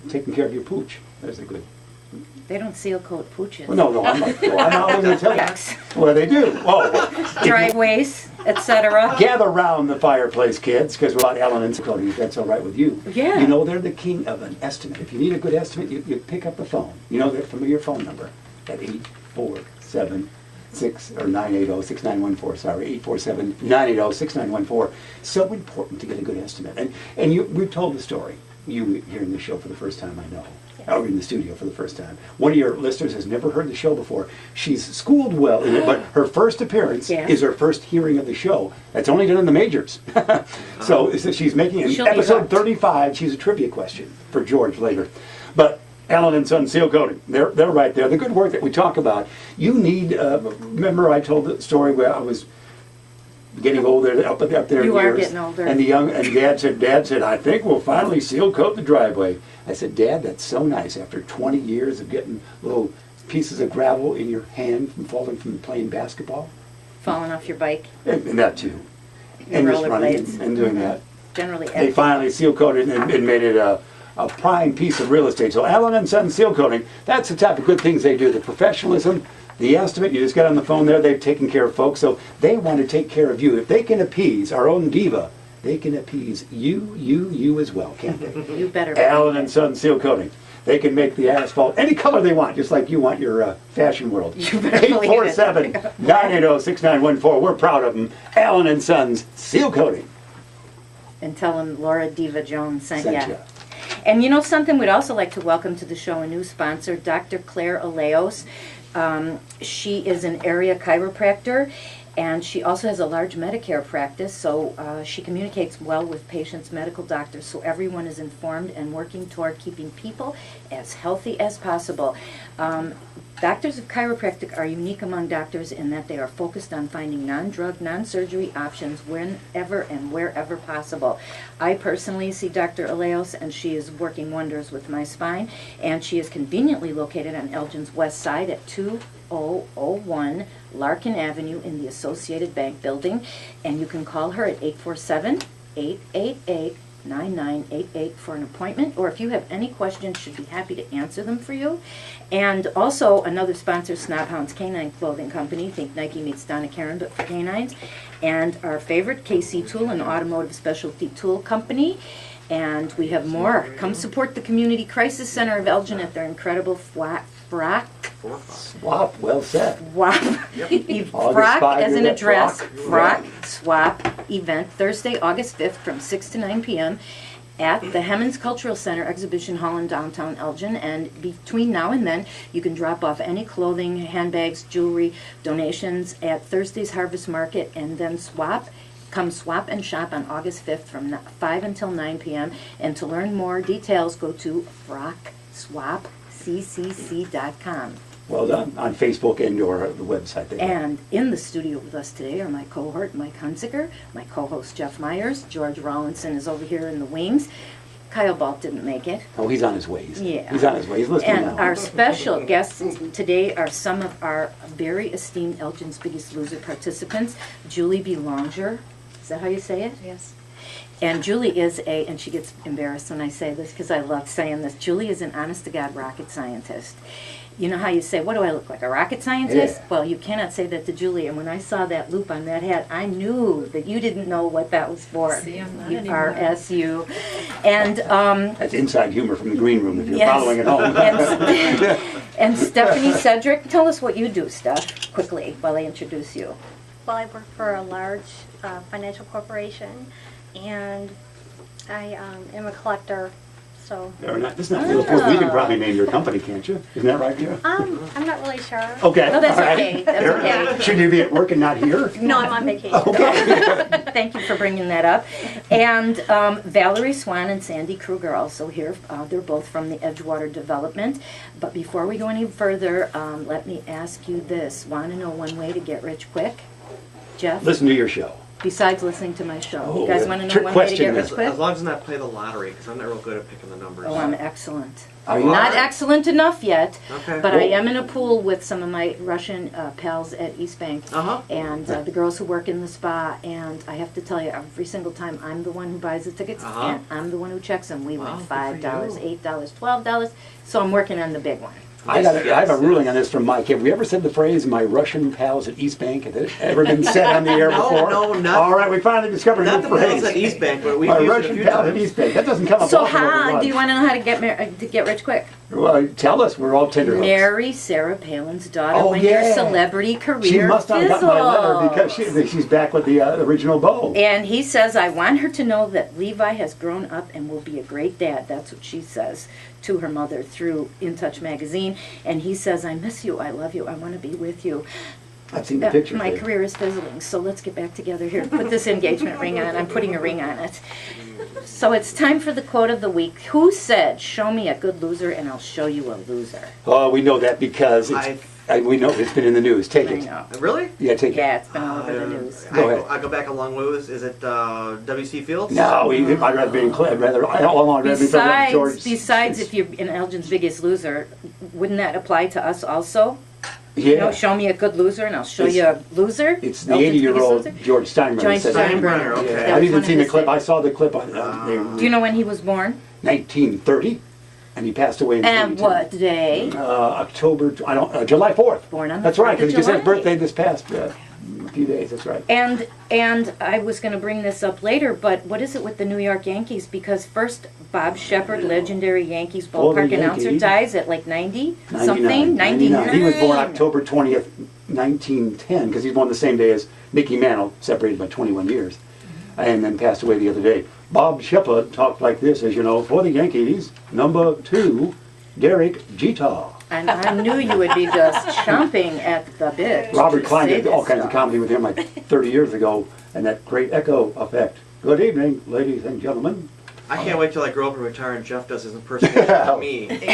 taking care of your pooch. There's a good. They don't seal coat pooches. Well, no, I'm not going to tell you. Well, they do. Oh, Driveways, etc. gather round the fireplace, kids, because we're about Ellen and Cody. That's all right with you. Yeah. You know, they're the king of an estimate. If you need a good estimate, you pick up the phone. You know that familiar phone number at 847-980-6914. Sorry, 847-980-6914. So important to get a good estimate. And we've told the story. You hearing the show for the first time, I know. Or in the studio for the first time. One of your listeners has never heard the show before. She's schooled well in it, but her first appearance is her first hearing of the show. That's only done in the majors. So she's making an episode 35. She's a trivia question for George later. But Allen and Son Seal Coating, they're right there. The good work that we talk about. You need. Remember, I told the story where I was getting older, up there you in years. Are getting older. And Dad said, I think we'll finally seal coat the driveway. I said, Dad, that's so nice. After 20 years of getting little pieces of gravel in your hand from falling from playing basketball. Falling off your bike. And that too. And just running and doing that. Generally. They finally seal coated and made it a prime piece of real estate. So Allen and Son Seal Coating, that's the type of good things they do. The professionalism, the estimate, you just got on the phone there, they've taken care of folks, so they want to take care of you. If they can appease our own diva, they can appease you as well, can't they? You better. Allen and Son Seal Coating. They can make the asphalt any color they want, just like you want your fashion world. 847-980-6914. We're proud of them. Allen and Sons Seal Coating. And tell them Laura Dion-Jones sent Sent ya. ya. And you know something, we'd also like to welcome to the show a new sponsor, Dr. Claire Aleos. She is an area chiropractor, and she also has a large Medicare practice, so she communicates well with patients, medical doctors, so everyone is informed and working toward keeping people as healthy as possible. Doctors of chiropractic are unique among doctors in that they are focused on finding non-drug, non-surgery options whenever and wherever possible. I personally see Dr. Aleos, and she is working wonders with my spine, and she is conveniently located on Elgin's west side at 2001 Larkin Avenue in the Associated Bank building, and you can call her at 847-888-9988 for an appointment, or if you have any questions, she'd be happy to answer them for you. And also another sponsor, Snobhounds Canine Clothing Company. Think Nike meets Donna Karan, but for canines. And our favorite, KC Tool, an automotive specialty tool company. And we have more. Come support the Community Crisis Center of Elgin at their incredible swap, well said. Frock as an address, Frock Swap event, Thursday, August 5th from 6 to 9 p.m. at the Hemmons Cultural Center Exhibition Hall in downtown Elgin. And between now and then, you can drop off any clothing, handbags, jewelry, donations at Thursday's Harvest Market, and then come swap and shop on August 5th from 5 until 9 p.m. And to learn more details, go to frockswapccc.com. Well done. On Facebook and or the website. And in the studio with us today are my cohort, Mike Hunziker, my co-host, Jeff Myers. George Rawlinson is over here in the wings. Kyle Balt didn't make it. Oh, he's on his ways. Yeah. He's on his way. He's listening now. And our special guests today are some of our very esteemed Elgin's Biggest Loser participants. Julie Belanger. Is that how you say it? Yes. And Julie is and she gets embarrassed when I say this because I love saying this, Julie is an honest-to-God rocket scientist. You know how you say, what do I look like, a rocket scientist? Yeah. Well, you cannot say that to Julie. And when I saw that loop on that hat, I knew that you didn't know what that was for. See, I'm not You anymore. RSU. And that's inside humor from the green room if you're yes. following at home. And Stephanie Cedric, tell us what you do, Steph, quickly, while I introduce you. Well, I work for a large financial corporation, and I am a collector. So This is not real important. You can probably name your company, can't you? Isn't that right, Jeff? I'm not really sure. Okay. No, that's all right. okay. That's okay. Should you be at work and not here? No, I'm on vacation. Okay. Thank you for bringing that up. And Valerie Swan and Sandy Kruger are also here. They're both from the Edgewater Development. But before we go any further, let me ask you this. Want to know one way to get rich quick? Jeff? Listen to your show. besides listening to my show? Oh, You guys yeah. want to know Trick one way to question. get rich As quick? long as I'm not playing the lottery, because I'm not real good at picking the numbers. Oh, I'm excellent. Are you? Not excellent enough yet, Okay. but I am in a pool with some of my Russian pals at East Bank. Uh-huh. And the girls who work in the spa, and I have to tell you, every single time I'm the one who buys the tickets, Uh-huh. and I'm the one who checks them. We Wow, win good for $5, you. $8, $12, so I'm working on the big one. I have a ruling on this from Mike. Have we ever said the phrase "my Russian pals at East Bank"? Has it ever been said on the air No, before? no, not- All right, we finally discovered a Not new the phrase. pals at East Bank, but we've My used it a Russian few pals at times. East Bank. That doesn't come up So often over how lunch. do you want to know how to get rich quick? Well, tell us. We're all tenderhooks. Marry Sarah Palin's daughter Oh, when yeah. your celebrity career She must not have got my letter because fizzles. she's back with the original bow. And he says, I want her to know that Levi has grown up and will be a great dad. That's what she says to her mother through In Touch magazine. And he says, I miss you, I love you, I want to be with you. I've seen the pictures. My Dave. career is fizzling, so let's get back together here. Put this engagement ring on. I'm putting a ring on it. So it's time for the quote of the week. Who said, show me a good loser and I'll show you a loser? Oh, we know that because we know it's been in the news. Take I it. know. Really? Yeah, take it. Yeah, it's been all over the news. Go ahead. I go back a long ways. Is it W.C. Fields? No, I'd rather be in I'd rather George. Besides, if you're in Elgin's Biggest Loser, wouldn't that apply to us also? Yeah. You know, show me a good loser and I'll show you a loser. It's the Elgin's 80-year-old Biggest Loser? George Steinbrenner. George said that. Steinbrenner. Okay. That I've was even one of seen the his clip. I things. saw the clip on Do you know when he was born? 1930, and he passed away in And 22. what day? July 4th. Born on the That's right, 4th of because he just had his July. birthday this past few days. That's right. And I was going to bring this up later, but what is it with the New York Yankees? Because first, Bob Shepard, legendary Yankees Oh, the ballpark announcer, Yankees. dies at like 90 99. something. 99. He was born October 20th, 1910, because he's born the same day as Mickey Mantle, separated by 21 years, and then passed away the other day. Bob Shepard talked like this, as you know, for the Yankees, number 2, Derek Jeter. And I knew you would be just chomping at the bit. Robert to Klein say did all this kinds of stuff. comedy with him like 30 years ago, and that great echo effect. Good evening, ladies and gentlemen. I can't wait till I grow up and retire and Jeff does his impersonation of me. 30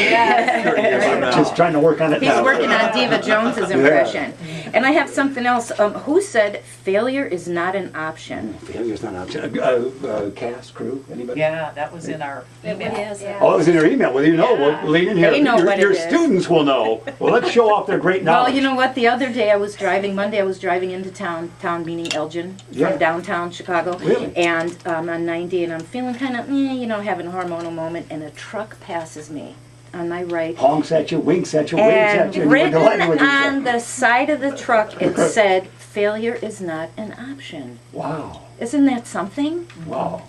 years from now. Just trying to work on it He's now. working on Diva-Jones's impression. And I have something else. Who said failure is not an option? Failure's not an option. Cast, crew, anybody? Yeah, that was in our email. Oh, it was in your email. Well, you know, well, lean in here. They know what it your is. students will know. Well, let's show off their great knowledge. Well, you know what? The other day I was driving, Monday I was driving into town meaning Elgin, Yeah. from downtown Chicago. Really? And on 90, and I'm feeling kind of, having a hormonal moment, and a truck passes me on my right. Honks at you, winks at you, waves at And you. and you're written delighted with yourself. on the side of the truck, it said, failure is not an option. Wow. Isn't that something? Wow.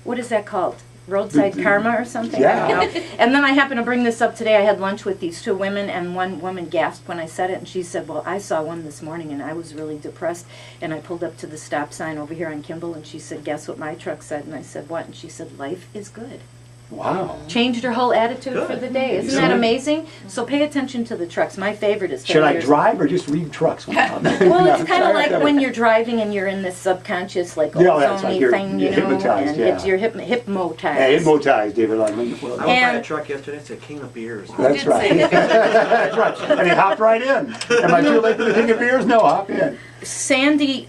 What is that called? Roadside karma or something? Yeah. I don't know. And then I happened to bring this up today. I had lunch with these two women, and one woman gasped when I said it, and she said, well, I saw one this morning, and I was really depressed, and I pulled up to the stop sign over here on Kimball, and she said, guess what my truck said? And I said, what? And she said, life is good. Wow. Changed her whole attitude for Good. the day. Isn't that amazing? So pay attention to the trucks. My favorite is Should I failures. drive or just read trucks? Well, it's kind of like when you're driving and you're in this subconscious, like, Yeah, that's ozone-y like you're thing, you know, hypnotized, and yeah. you're hypnotized. Hey, hypnotized, David. Like, well, I went by And- a truck yesterday, it said King of Beers. that's right. That's right. And he hopped right in. Am I too late for the King of Beers? No, hop in. Sandy's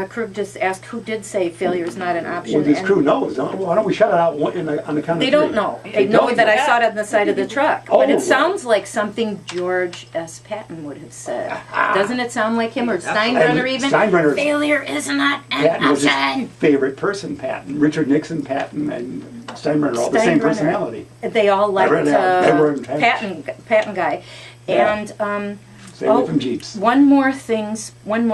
crew just asked who did say failure is not an option. Well, this and crew knows. Why don't we shut it out on the count of They three? don't know. They know don't that I saw it on the side of the truck. Oh. But it sounds like something George S. Patton would have said. Doesn't it sound like him, or Steinbrenner even? Steinbrenner. Failure is not an Patton was his option. favorite person, Patton. Richard Nixon, Patton, and Steinbrenner, all the same Steinbrenner. personality. They all liked read that. They were in Patton guy. Yeah. And Stay away from Jeeps. one more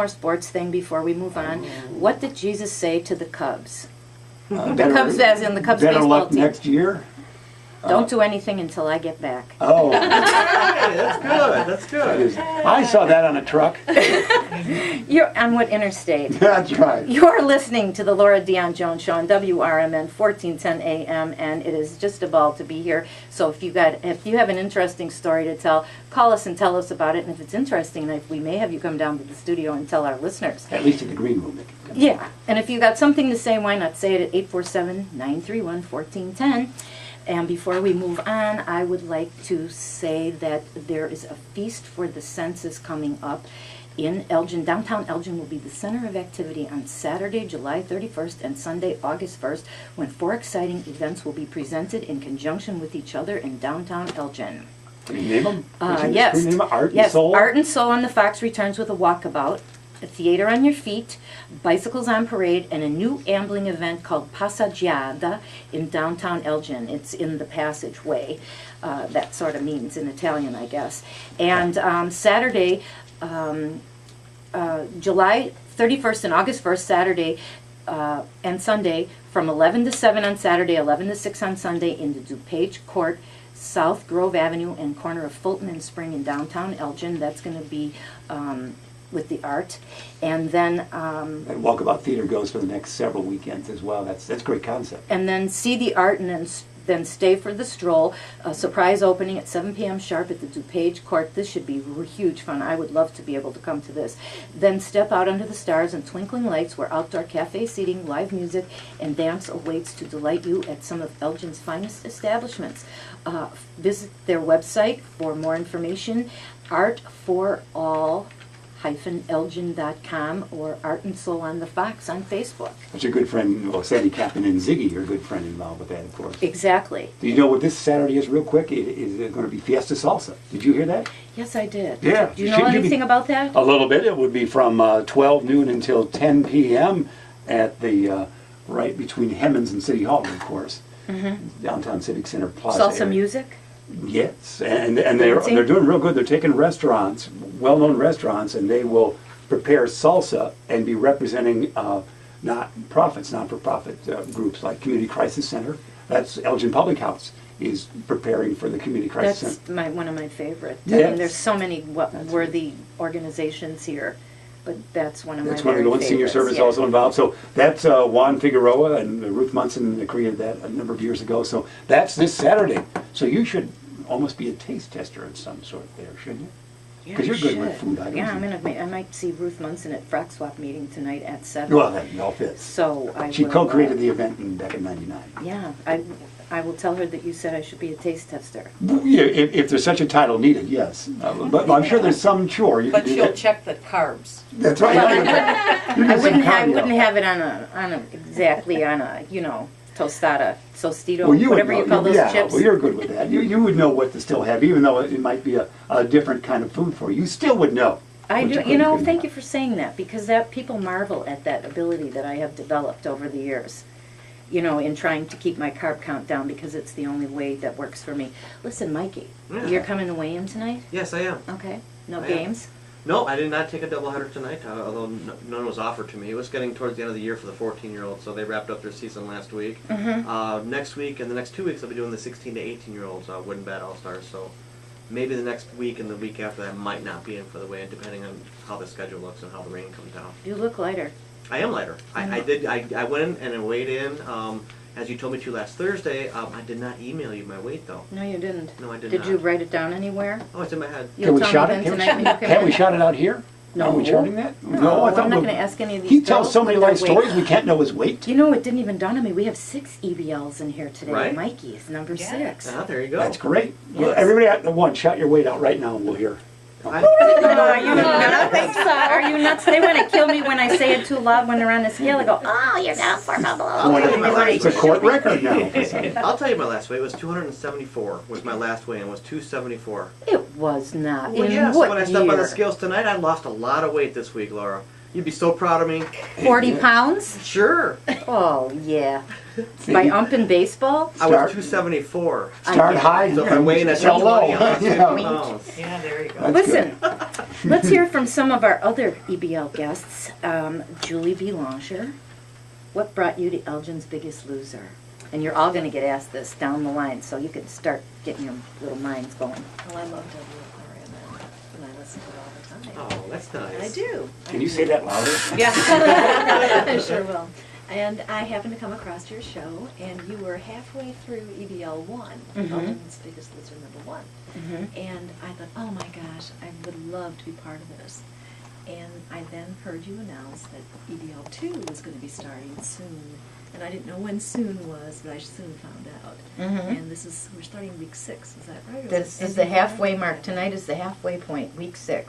sports thing before we move on. What did Jesus say to the Cubs? Better- Cubs, as in the Cubs better baseball luck team. next year. Don't do anything until I get back. Oh, Hey, that's good. That's good. I saw that on a truck. You're on what interstate? That's right. You're listening to the Laura Dion-Jones Show on WRMN 1410 AM, and it is just a ball to be here. So if you have an interesting story to tell, call us and tell us about it. And if it's interesting enough, we may have you come down to the studio and tell our listeners. At least in the green room. they can come. Yeah, and if you got something to say, why not say it at 847-931-1410. And before we move on, I would like to say that there is a feast for the senses coming up. in Elgin. Downtown Elgin will be the center of activity on Saturday, July 31st and Sunday, August 1st, when 4 exciting events will be presented in conjunction with each other in downtown Elgin. Can you name them? Yes. Name them? Art and Yes, Soul? Art and Soul on the Fox returns with a walkabout, a theater on your feet, bicycles on parade, and a new ambling event called Passeggiata in downtown Elgin. It's in the passageway. That sort of means in Italian, I guess. And Saturday, July 31st and August 1st, Saturday and Sunday, from 11 to 7 on Saturday, 11 to 6 on Sunday, in the DuPage Court, South Grove Avenue and corner of Fulton and Spring in downtown Elgin. That's going to be with the art. And then And Walkabout Theater goes for the next several weekends as well. That's a great concept. and then see the art and then stay for the stroll. A surprise opening at 7 p.m. sharp at the DuPage Court. This should be huge fun. I would love to be able to come to this. Then step out under the stars and twinkling lights, where outdoor cafe seating, live music, and dance awaits to delight you at some of Elgin's finest establishments. Visit their website for more information, artforall-elgin.com, or Art and Soul on the Fox on Facebook. That's your good friend, well, Sandy Captain and Ziggy, your good friend, involved with that, of course. Exactly. Do you know what this Saturday is, real quick? It is going to be Fiesta Salsa. Did you hear that? Yes, I did. Yeah. Do you know anything about that? A little bit. It would be from 12 noon until 10 p.m. at the, right between Hemmons and City Hall, of course. Downtown Civic Center Plaza Salsa area. music? Yes, and they're doing real good. They're taking restaurants, well-known restaurants, and they will prepare salsa and be representing not-for-profit groups like Community Crisis Center. That's Elgin Public House is preparing for the Community Crisis That's Center. one of my favorite. I Yes. mean, there's so many worthy organizations here, but that's one of my That's one of the very ones. Senior favorites, Service yeah. also involved. So that's Juan Figueroa and Ruth Munson created that a number of years ago. So that's this Saturday. So you should almost be a taste tester of some sort there, shouldn't you? Yeah, Because you're good with should. food items. Yeah, I might see Ruth Munson at Frock Swap meeting tonight at 7. Well, that all fits. So I She will, co-created the event back in '99. Yeah, I will tell her that you said I should be a taste tester. Yeah, if there's such a title needed, yes. But I'm sure there's some chore. You But can do she'll that. check the carbs. That's right. I wouldn't have it on a exactly on a tostada, sostito, Well, you would whatever know. you call those Yeah, chips. well, you're good with that. You would know what to still have, even though it might be a different kind of food for you. You still would know. I what do. couldn't Thank do. you for saying that, because that people marvel at that ability that I have developed over the years. In trying to keep my carb count down, because it's the only way that works for me. Listen, Mikey, Yeah. you're coming to weigh in tonight? Yes, I am. Okay. No I am. games? No, I did not take a doubleheader tonight, although none was offered to me. It was getting towards the end of the year for the 14-year-olds, so they wrapped up their season last week. Next week and the next 2 weeks, I'll be doing the 16 to 18-year-olds Wooden Bat All-Stars, so maybe the next week and the week after that might not be in for the weigh-in, depending on how the schedule looks and how the rain comes down. You look lighter. I am lighter. I went in and I weighed in. As you told me to last Thursday, I did not email you my weight, though. No, you didn't. No, I did Did not. you write it down anywhere? Oh, it's in my head. Can You'll we tell shout me it? then tonight when you come Can't we in. shout it out here? No. Are we shouting that? No, I thought I'm not we- going to ask any of these He tells girls so many what their life stories, weight- we can't know his weight. It didn't even dawn on me. We have 6 EBLs in here today. Right. Mikey is number Yeah. 6. There you go. That's great. Well, Yes. everybody at the one, shout your weight out right now and we'll hear. Are you nuts? Are you nuts? They want to kill me when I say it too loud when they're on the scale. I go, oh, you're down for blah, blah, blah. It's a court record now. I'll tell you my last weight. It was 274 was my last weigh, and it was 274. It was not. Well, In yeah, what so when I stepped on the year? scales tonight, I lost a lot of weight this week, Laura. You'd be so proud of me. 40 pounds? Sure. Oh, yeah. By umping baseball? I was 274. Start high So if I weigh in at sell low. 220, I'm 50 Yeah. pounds. Yeah, there you go. That's Listen, let's hear from some of our other EBL guests. Julie Belanger, what brought you to Elgin's Biggest Loser? And you're all going to get asked this down the line, so you can start getting your little minds going. Well, I love WRMN, and I listen to it all the time. Oh, that's nice. I do. Can you say that louder? I sure will. And I happened to come across your show, and you were halfway through EBL 1, Elgin's Biggest Loser #1. And I thought, oh my gosh, I would love to be part of this. And I then heard you announce that EBL 2 was going to be starting soon. And I didn't know when soon was, but I soon found out. And we're starting week 6, is that right? Or This is the halfway mark. Tonight is the halfway point, week 6.